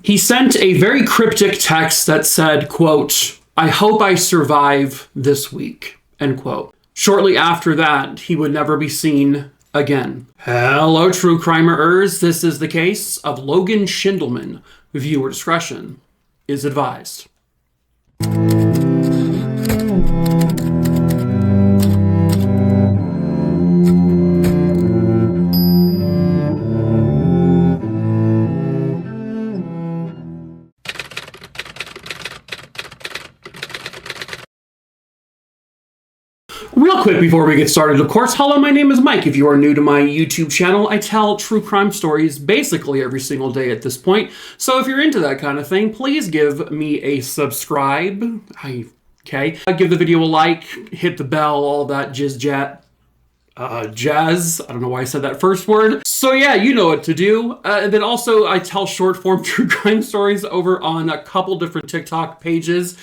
He sent a very cryptic text that said, quote, "I hope I survive this week," end quote. Shortly after that, he would never be seen again. Hello, true crimerers. This is the case of Logan Schiendelman. Viewer discretion is advised. Real quick before we get started, of course, hello, my name is Mike. If you are new to my YouTube channel, I tell true crime stories basically every single day at this point. So if you're into that kind of thing, please give me a subscribe. Give the video a like, hit the bell, all that jazz. I don't know why I said that first word. So yeah, you know what to do. And then also I tell short form true crime stories over on a couple different TikTok pages.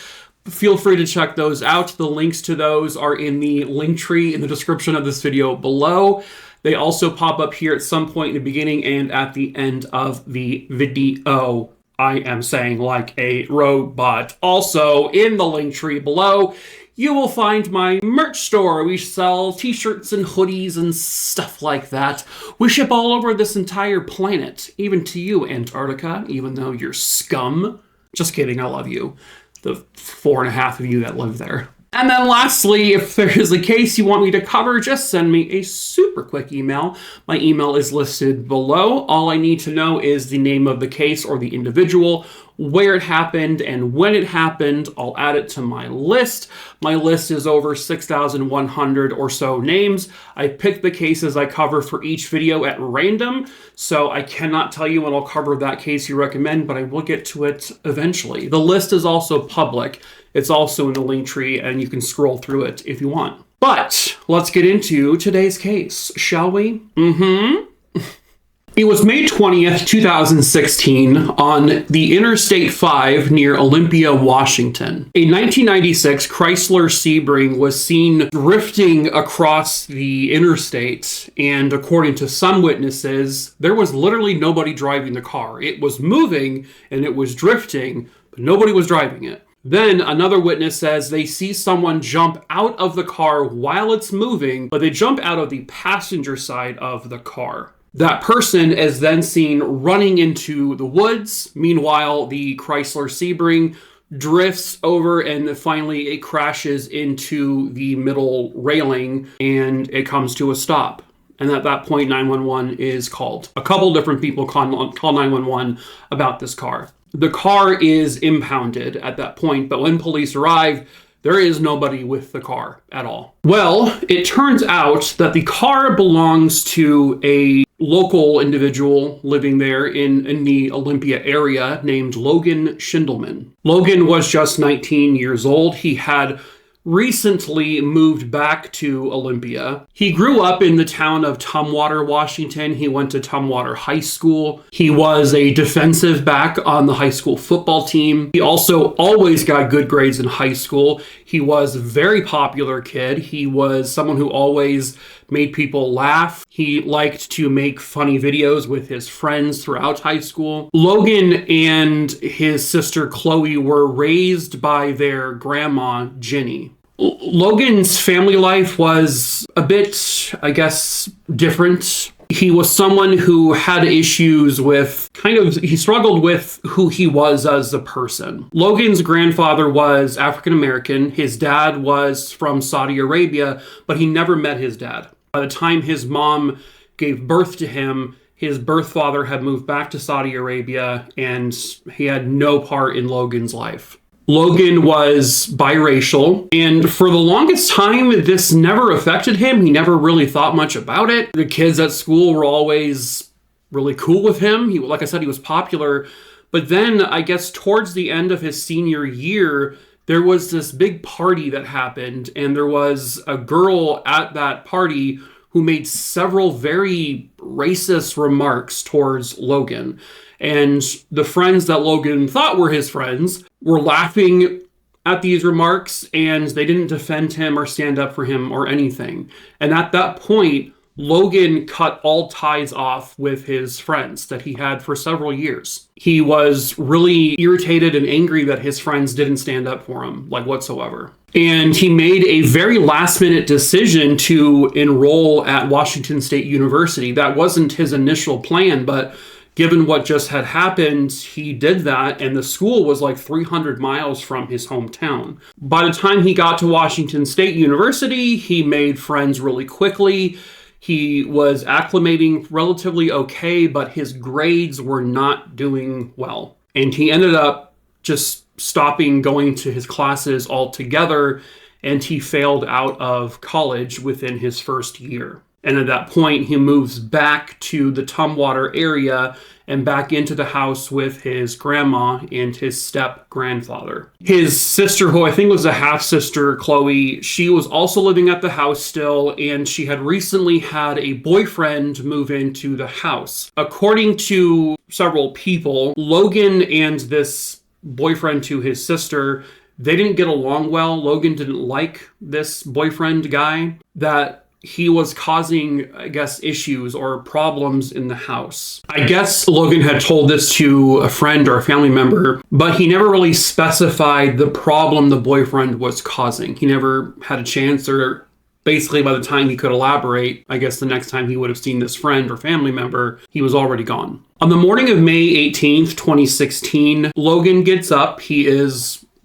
Feel free to check those out. The links to those are in the link tree in the description of this video below. They also pop up here at some point in the beginning and at the end of the video. I am saying like a robot. Also, in the link tree below, you will find my merch store. We sell t-shirts and hoodies and stuff like that. We ship all over this entire planet, even to you, Antarctica, even though you're scum. Just kidding, I love you. The 4.5 of you that live there. And then lastly, if there is a case you want me to cover, just send me a super quick email. My email is listed below. All I need to know is the name of the case or the individual, where it happened, and when it happened. I'll add it to my list. My list is over 6,100 or so names. I pick the cases I cover for each video at random, so I cannot tell you when I'll cover that case you recommend, but I will get to it eventually. The list is also public. It's also in the link tree, and you can scroll through it if you want. But let's get into today's case, shall we? It was May 20th, 2016 on the Interstate 5 near Olympia, Washington. A 1996 Chrysler Sebring was seen drifting across the interstate, and according to some witnesses, there was literally nobody driving the car. It was moving and it was drifting, but nobody was driving it. Then another witness says they see someone jump out of the car while it's moving, but they jump out of the passenger side of the car. That person is then seen running into the woods. Meanwhile, the Chrysler Sebring drifts over and finally it crashes into the middle railing and it comes to a stop. And at that point, 911 is called. A couple different people call 911 about this car. The car is impounded at that point, but when police arrive, there is nobody with the car at all. Well, it turns out that the car belongs to a local individual living there in the Olympia area named Logan Schiendelman. Logan was just 19 years old. He had recently moved back to Olympia. He grew up in the town of Tumwater, Washington. He went to Tumwater High School. He was a defensive back on the high school football team. He also always got good grades in high school. He was a very popular kid. He was someone who always made people laugh. He liked to make funny videos with his friends throughout high school. Logan and his sister Chloe were raised by their grandma, Jenny. Logan's family life was a bit, I guess, different. He was someone who had issues with he struggled with who he was as a person. Logan's grandfather was African American. His dad was from Saudi Arabia, but he never met his dad. By the time his mom gave birth to him, his birth father had moved back to Saudi Arabia, and he had no part in Logan's life. Logan was biracial, and for the longest time, this never affected him. He never really thought much about it. The kids at school were always really cool with him. Like I said, he was popular. But then, I guess, towards the end of his senior year, there was this big party that happened, and there was a girl at that party who made several very racist remarks towards Logan. And the friends that Logan thought were his friends were laughing at these remarks, and they didn't defend him or stand up for him or anything. And at that point, Logan cut all ties off with his friends that he had for several years. He was really irritated and angry that his friends didn't stand up for him, like whatsoever. And he made a very last-minute decision to enroll at Washington State University. That wasn't his initial plan, but given what just had happened, he did that, and the school was like 300 miles from his hometown. By the time he got to Washington State University, he made friends really quickly. He was acclimating relatively okay, but his grades were not doing well. And he ended up just stopping going to his classes altogether, and he failed out of college within his first year. And at that point, he moves back to the Tumwater area and back into the house with his grandma and his step-grandfather. His sister, who I think was a half-sister, Chloe, she was also living at the house still, and she had recently had a boyfriend move into the house. According to several people, Logan and this boyfriend to his sister, they didn't get along well. Logan didn't like this boyfriend guy, that he was causing, I guess, issues or problems in the house. I guess Logan had told this to a friend or a family member, but he never really specified the problem the boyfriend was causing. He never had a chance, or basically by the time he could elaborate, I guess the next time he would have seen this friend or family member, he was already gone. On the morning of May 18th, 2016, Logan gets up. He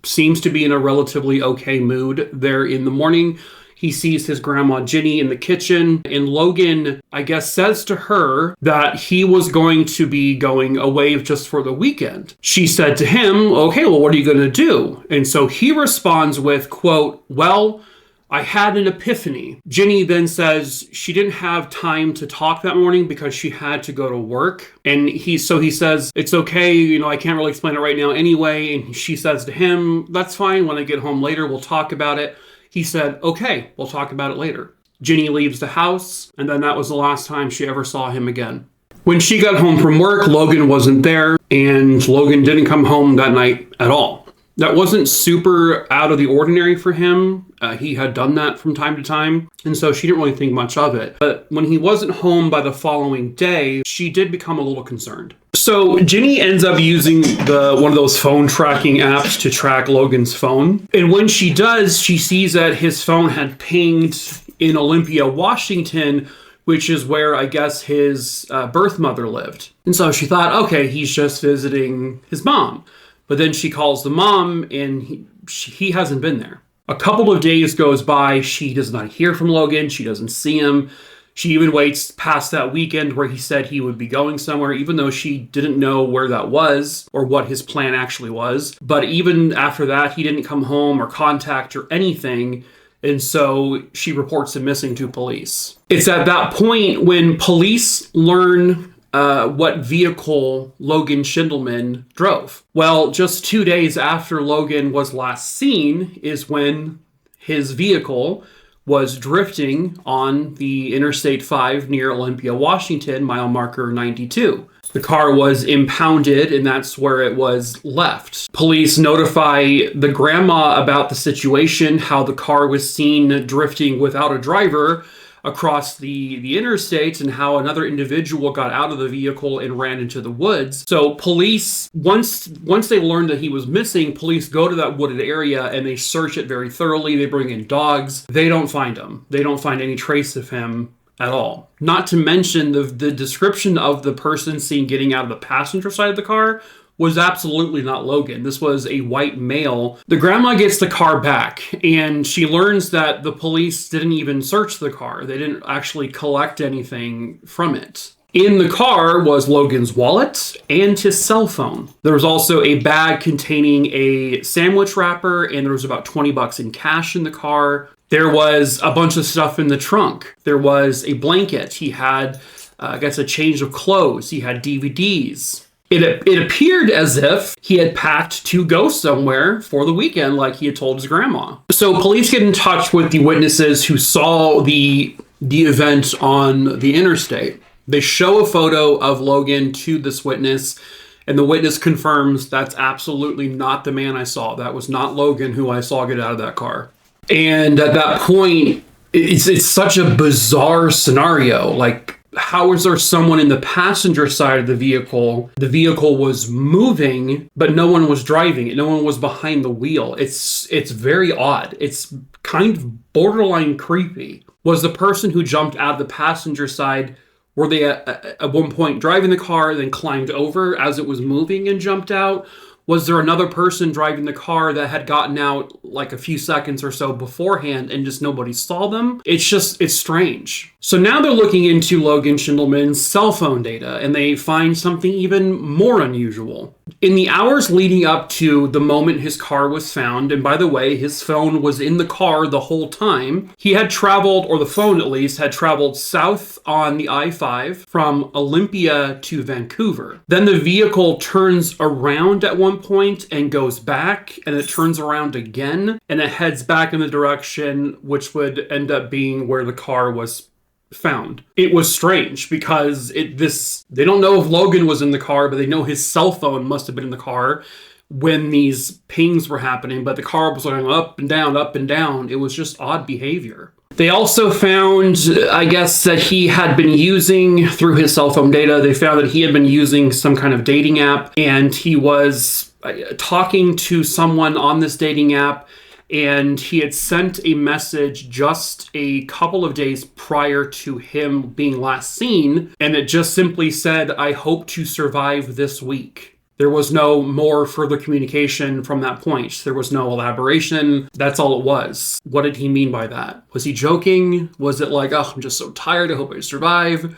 seems to be in a relatively okay mood there in the morning. He sees his grandma Ginny in the kitchen, and Logan, I guess, says to her that he was going to be going away just for the weekend. She said to him, okay, well, what are you going to do? And so he responds with, quote, well, I had an epiphany. Ginny then says she didn't have time to talk that morning because she had to go to work. And he says, it's okay, I can't really explain it right now anyway. And she says to him, that's fine. When I get home later, we'll talk about it. He said, okay, we'll talk about it later. Ginny leaves the house, and then that was the last time she ever saw him again. When she got home from work, Logan wasn't there, and Logan didn't come home that night at all. That wasn't super out of the ordinary for him. He had done that from time to time, and so she didn't really think much of it. But when he wasn't home by the following day, she did become a little concerned. So Ginny ends up using one of those phone tracking apps to track Logan's phone. And when she does, she sees that his phone had pinged in Olympia, Washington, which is where I guess his birth mother lived. And so she thought, okay, he's just visiting his mom. But then she calls the mom, and he hasn't been there. A couple of days goes by. She does not hear from Logan. She doesn't see him. She even waits past that weekend where he said he would be going somewhere, even though she didn't know where that was or what his plan actually was. But even after that, he didn't come home or contact or anything. And so she reports him missing to police. It's at that point when police learn what vehicle Logan Schiendelman drove. Well, just 2 days after Logan was last seen is when his vehicle was drifting on the Interstate 5 near Olympia, Washington, mile marker 92. The car was impounded, and that's where it was left. Police notify the grandma about the situation, how the car was seen drifting without a driver across the interstate, and how another individual got out of the vehicle and ran into the woods. So police, once they learned that he was missing, police go to that wooded area and they search it very thoroughly. They bring in dogs. They don't find him. They don't find any trace of him at all. Not to mention the description of the person seen getting out of the passenger side of the car was absolutely not Logan. This was a white male. The grandma gets the car back, and she learns that the police didn't even search the car. They didn't actually collect anything from it. In the car was Logan's wallet and his cell phone. There was also a bag containing a sandwich wrapper, and there was about $20 in cash in the car. There was a bunch of stuff in the trunk. There was a blanket. He had, I guess, a change of clothes. He had DVDs. It appeared as if he had packed to go somewhere for the weekend, like he had told his grandma. So police get in touch with the witnesses who saw the event on the interstate. They show a photo of Logan to this witness, and the witness confirms that's absolutely not the man I saw. That was not Logan who I saw get out of that car. And at that point, It's such a bizarre scenario. Like, how is there someone in the passenger side of the vehicle? The vehicle was moving, but no one was driving it. No one was behind the wheel. It's very odd. It's kind of borderline creepy. Was the person who jumped out of the passenger side, were they at one point driving the car, then climbed over as it was moving and jumped out? Was there another person driving the car that had gotten out like a few seconds or so beforehand and just nobody saw them? It's strange. So now they're looking into Logan Schiendelman's cell phone data, and they find something even more unusual. In the hours leading up to the moment his car was found, and by the way, his phone was in the car the whole time, he had traveled, or the phone at least, had traveled south on the I-5 from Olympia to Vancouver. Then the vehicle turns around at one point and goes back, and it turns around again, and it heads back in the direction which would end up being where the car was found. It was strange because they don't know if Logan was in the car, but they know his cell phone must have been in the car when these pings were happening, but the car was going up and down, up and down. It was just odd behavior. They also found, I guess, that he had been using, through his cell phone data, they found that he had been using some kind of dating app, and he was talking to someone on this dating app, and he had sent a message just a couple of days prior to him being last seen, and it just simply said, "I hope to survive this week." There was no more further communication from that point. There was no elaboration. That's all it was. What did he mean by that? Was he joking? Was it like, "Oh, I'm just so tired, I hope I survive"?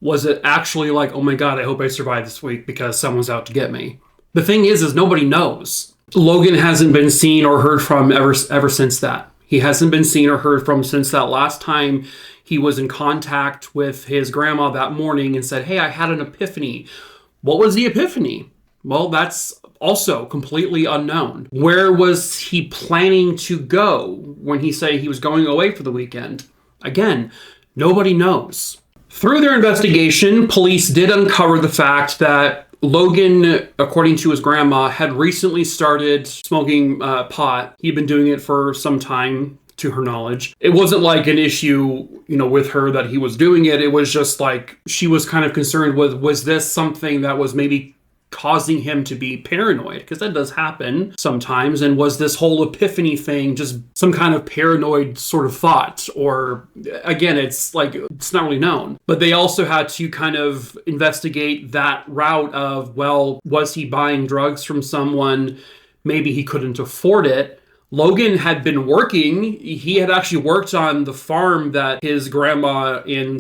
Was it actually like, "Oh my God, I hope I survive this week because someone's out to get me"? The thing is nobody knows. Logan hasn't been seen or heard from ever since that. He hasn't been seen or heard from since that last time he was in contact with his grandma that morning and said, "Hey, I had an epiphany." What was the epiphany? Well, that's also completely unknown. Where was he planning to go when he said he was going away for the weekend? Again, nobody knows. Through their investigation, police did uncover the fact that Logan, according to his grandma, had recently started smoking pot. He'd been doing it for some time, to her knowledge. It wasn't like an issue, with her that he was doing it. It was just like she was kind of concerned with, was this something that was maybe causing him to be paranoid? Because that does happen sometimes. And was this whole epiphany thing just some kind of paranoid sort of thought? Or again, it's not really known. But they also had to kind of investigate that route of, well, was he buying drugs from someone? Maybe he couldn't afford it. Logan had been working. He had actually worked on the farm that his grandma and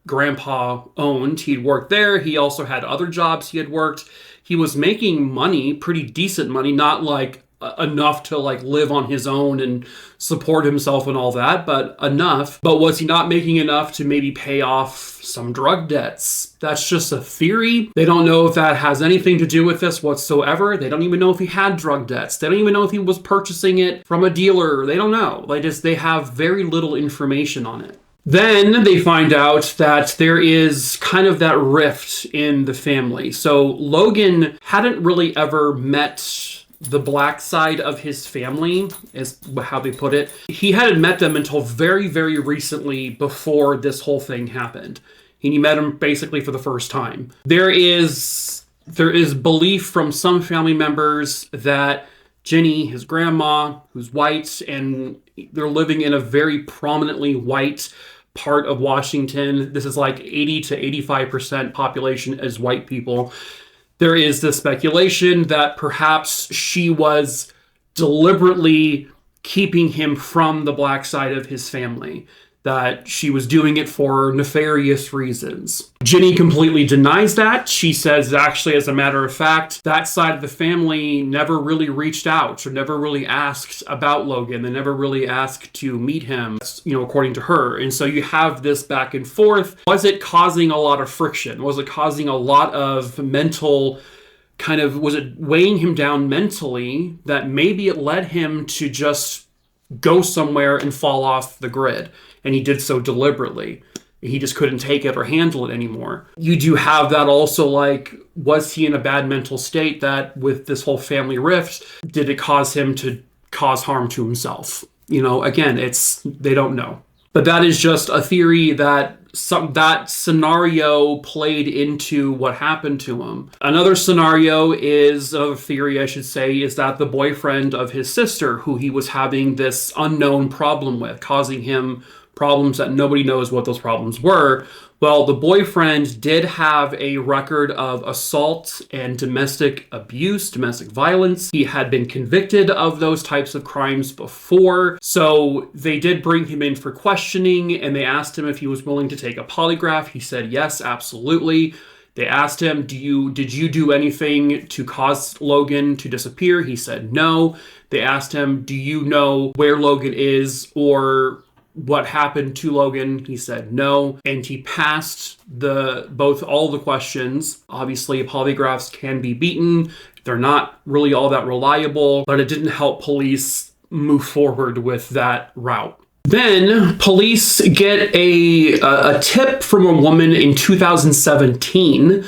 grandpa owned. He'd worked there. He also had other jobs he had worked. He was making money, pretty decent money, not like enough to like live on his own and support himself and all that, but enough. But was he not making enough to maybe pay off some drug debts? That's just a theory. They don't know if that has anything to do with this whatsoever. They don't even know if he had drug debts. They don't even know if he was purchasing it from a dealer. They don't know. They have very little information on it. Then they find out that there is kind of that rift in the family. So Logan hadn't really ever met the black side of his family, is how they put it. He hadn't met them until very, very recently before this whole thing happened. And he met them basically for the first time. There is belief from some family members that Jenny, his grandma, who's white, and they're living in a very prominently white part of Washington. This is like 80 to 85% population as white people. There is the speculation that perhaps she was deliberately keeping him from the black side of his family, that she was doing it for nefarious reasons. Jenny completely denies that. She says, actually, as a matter of fact, that side of the family never really reached out or never really asked about Logan. They never really asked to meet him, according to her. And so you have this back and forth. Was it causing a lot of friction? Was it causing a lot of mental was it weighing him down mentally that maybe it led him to just go somewhere and fall off the grid? And he did so deliberately. He just couldn't take it or handle it anymore. You do have that also, was he in a bad mental state that with this whole family rift, did it cause him to cause harm to himself? Again, they don't know. But that is just a theory that that scenario played into what happened to him. Another theory, I should say, is that the boyfriend of his sister, who he was having this unknown problem with, causing him problems that nobody knows what those problems were. Well, the boyfriend did have a record of assault and domestic abuse, domestic violence. He had been convicted of those types of crimes before. So they did bring him in for questioning, and they asked him if he was willing to take a polygraph. He said, yes, absolutely. They asked him, did you do anything to cause Logan to disappear? He said no. They asked him, do you know where Logan is or what happened to Logan? He said no, and he passed all the questions. Obviously, polygraphs can be beaten. They're not really all that reliable, but it didn't help police move forward with that route. Then police get a tip from a woman in 2017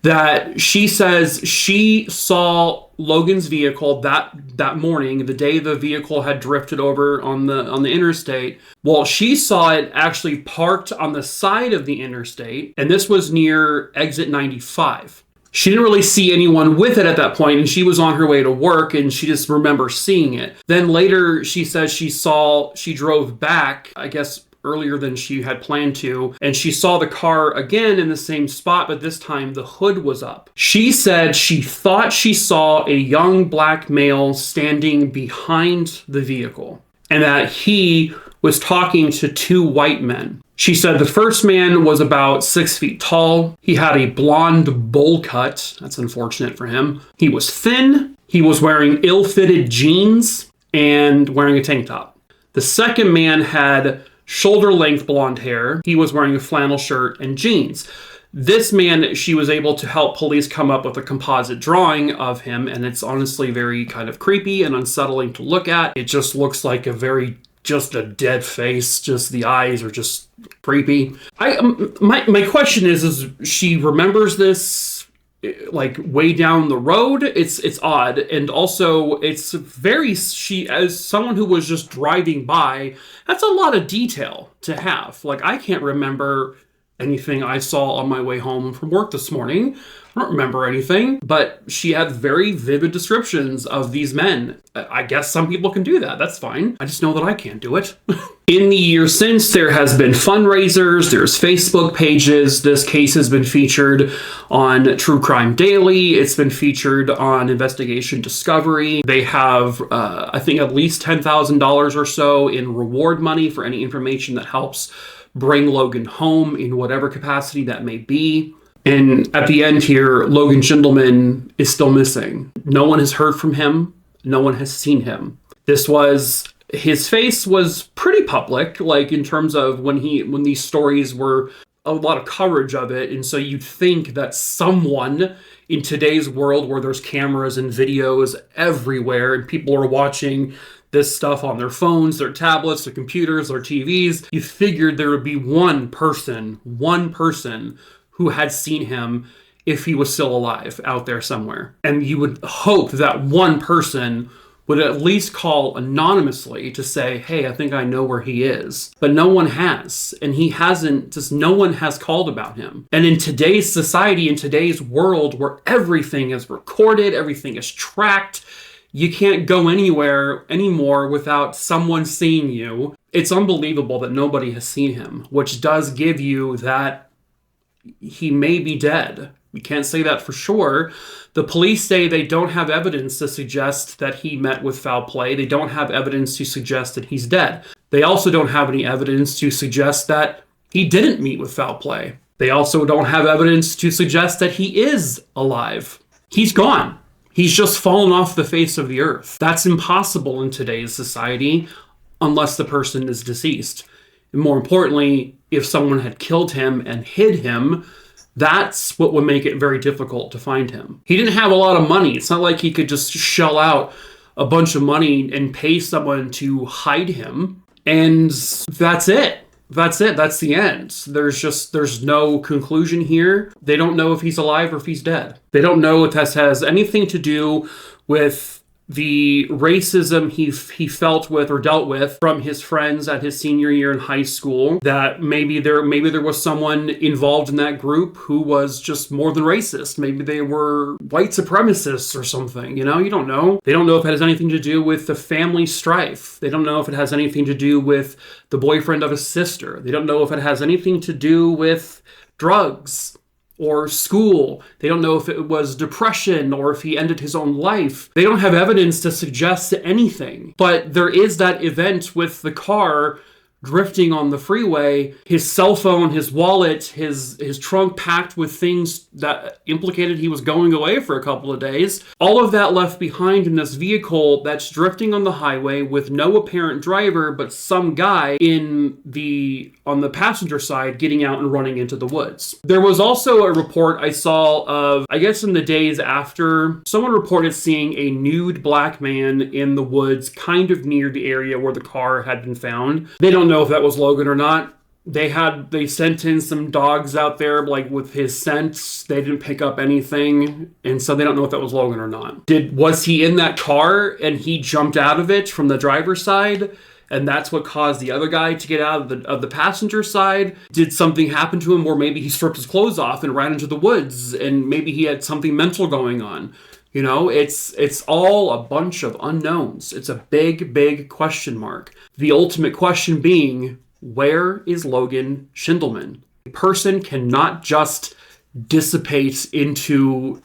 that she says she saw Logan's vehicle that morning, the day the vehicle had drifted over on the interstate. Well, she saw it actually parked on the side of the interstate, and this was near exit 95. She didn't really see anyone with it at that point, and she was on her way to work, and she just remembers seeing it. Then later, she says she drove back, I guess earlier than she had planned to, and she saw the car again in the same spot, but this time the hood was up. She said she thought she saw a young black male standing behind the vehicle, and that he was talking to two white men. She said the first man was about 6 feet tall. He had a blonde bowl cut. That's unfortunate for him. He was thin. He was wearing ill-fitted jeans and wearing a tank top. The second man had shoulder-length blonde hair. He was wearing a flannel shirt and jeans. This man, she was able to help police come up with a composite drawing of him, and it's honestly very kind of creepy and unsettling to look at. It just looks like just a dead face. Just the eyes are just creepy. My question is she remembers this like way down the road? It's odd, and also she, as someone who was just driving by, that's a lot of detail to have. Like, I can't remember anything I saw on my way home from work this morning. I don't remember anything, but she had very vivid descriptions of these men. I guess some people can do that. That's fine. I just know that I can't do it. In the years since, there has been fundraisers, there's Facebook pages. This case has been featured on True Crime Daily. It's been featured on Investigation Discovery. They have, I think, at least $10,000 or so in reward money for any information that helps bring Logan home in whatever capacity that may be. And at the end here, Logan Schiendelman is still missing. No one has heard from him. No one has seen him. His face was pretty public, like in terms of when these stories were a lot of coverage of it. And so you'd think that someone in today's world where there's cameras and videos everywhere and people are watching this stuff on their phones, their tablets, their computers, their TVs, you figured there would be one person who had seen him if he was still alive out there somewhere. And you would hope that one person would at least call anonymously to say, hey, I think I know where he is. But no one has. And he hasn't, just no one has called about him. And in today's society, in today's world where everything is recorded, everything is tracked, you can't go anywhere anymore without someone seeing you. It's unbelievable that nobody has seen him, which does give you that he may be dead. We can't say that for sure. The police say they don't have evidence to suggest that he met with foul play. They don't have evidence to suggest that he's dead. They also don't have any evidence to suggest that he didn't meet with foul play. They also don't have evidence to suggest that he is alive. He's gone. He's just fallen off the face of the earth. That's impossible in today's society unless the person is deceased. And more importantly, if someone had killed him and hid him, that's what would make it very difficult to find him. He didn't have a lot of money. It's not like he could just shell out a bunch of money and pay someone to hide him. And that's it. That's it. That's the end. There's no conclusion here. They don't know if he's alive or if he's dead. They don't know if this has anything to do with the racism he felt with or dealt with from his friends at his senior year in high school, that maybe there was someone involved in that group who was just more than racist. Maybe they were white supremacists or something, you know? You don't know. They don't know if it has anything to do with the family strife. They don't know if it has anything to do with the boyfriend of his sister. They don't know if it has anything to do with drugs or school. They don't know if it was depression or if he ended his own life. They don't have evidence to suggest anything. But there is that event with the car drifting on the freeway, his cell phone, his wallet, his trunk packed with things that implicated he was going away for a couple of days. All of that left behind in this vehicle that's drifting on the highway with no apparent driver, but some guy on the passenger side getting out and running into the woods. There was also a report I saw of, I guess in the days after, someone reported seeing a nude black man in the woods kind of near the area where the car had been found. They don't know if that was Logan or not. They sent in some dogs out there, like with his scent. They didn't pick up anything, and so they don't know if that was Logan or not. Was he in that car and he jumped out of it from the driver's side, and that's what caused the other guy to get out of the passenger side? Did something happen to him where maybe he stripped his clothes off and ran into the woods, and maybe he had something mental going on? You know, it's all a bunch of unknowns. It's a big, big question mark. The ultimate question being, where is Logan Schiendelman? A person cannot just dissipate into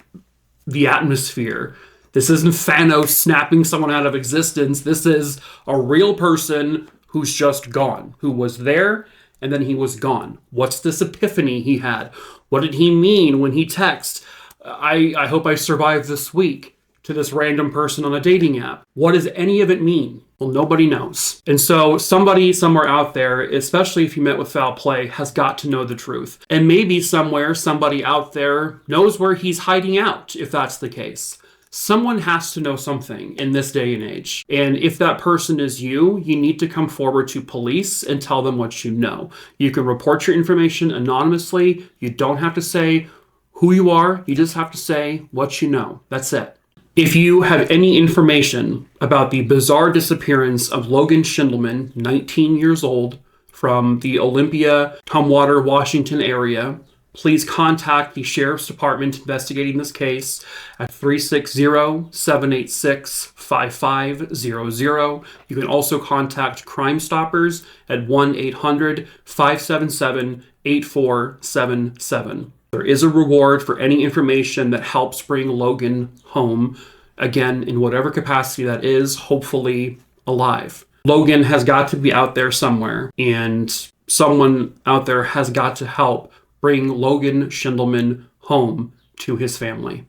the atmosphere. This isn't Thanos snapping someone out of existence. This is a real person who's just gone, who was there and then he was gone. What's this epiphany he had? What did he mean when he texted, I hope I survive this week, to this random person on a dating app? What does any of it mean? Well, nobody knows. And so somebody somewhere out there, especially if you met with foul play, has got to know the truth. And maybe somewhere, somebody out there knows where he's hiding out, if that's the case. Someone has to know something in this day and age. And if that person is you need to come forward to police and tell them what you know. You can report your information anonymously. You don't have to say who you are. You just have to say what you know. That's it. If you have any information about the bizarre disappearance of Logan Schiendelman, 19 years old, from the Olympia, Tumwater, Washington area, please contact the Sheriff's Department investigating this case at 360-786-5500. You can also contact Crime Stoppers at 1-800-577-8477. There is a reward for any information that helps bring Logan home, again, in whatever capacity that is, hopefully alive. Logan has got to be out there somewhere, and someone out there has got to help bring Logan Schiendelman home to his family.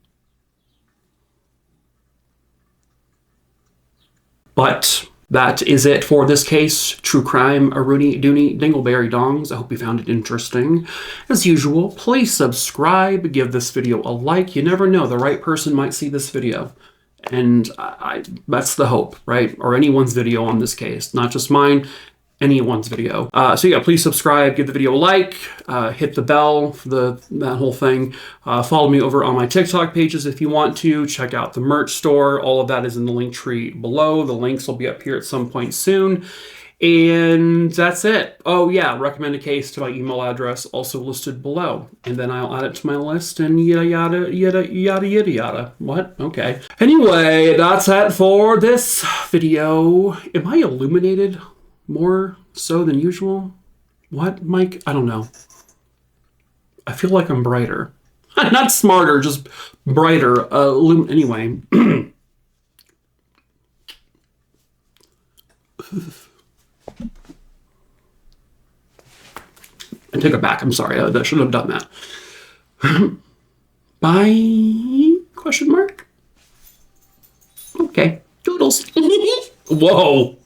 But that is it for this case. True crime, a Rooney Dooney Dingleberry Dongs. I hope you found it interesting. As usual, please subscribe, give this video a like. You never know, the right person might see this video. And that's the hope, right? Or anyone's video on this case, not just mine, anyone's video. So yeah, please subscribe, give the video a like, hit the bell for that whole thing. Follow me over on my TikTok pages if you want to. Check out the merch store. All of that is in the link tree below. The links will be up here at some point soon. And that's it. Oh yeah, recommend a case to my email address, also listed below. And then I'll add it to my list and yada yada yada yada yada yada. What? Okay. Anyway, that's it for this video. Am I illuminated more so than usual? What, Mike? I don't know. I feel like I'm brighter. Not smarter, just brighter. Anyway. I take it back. I'm sorry. I shouldn't have done that. Bye? Question mark? Okay. Doodles. Whoa.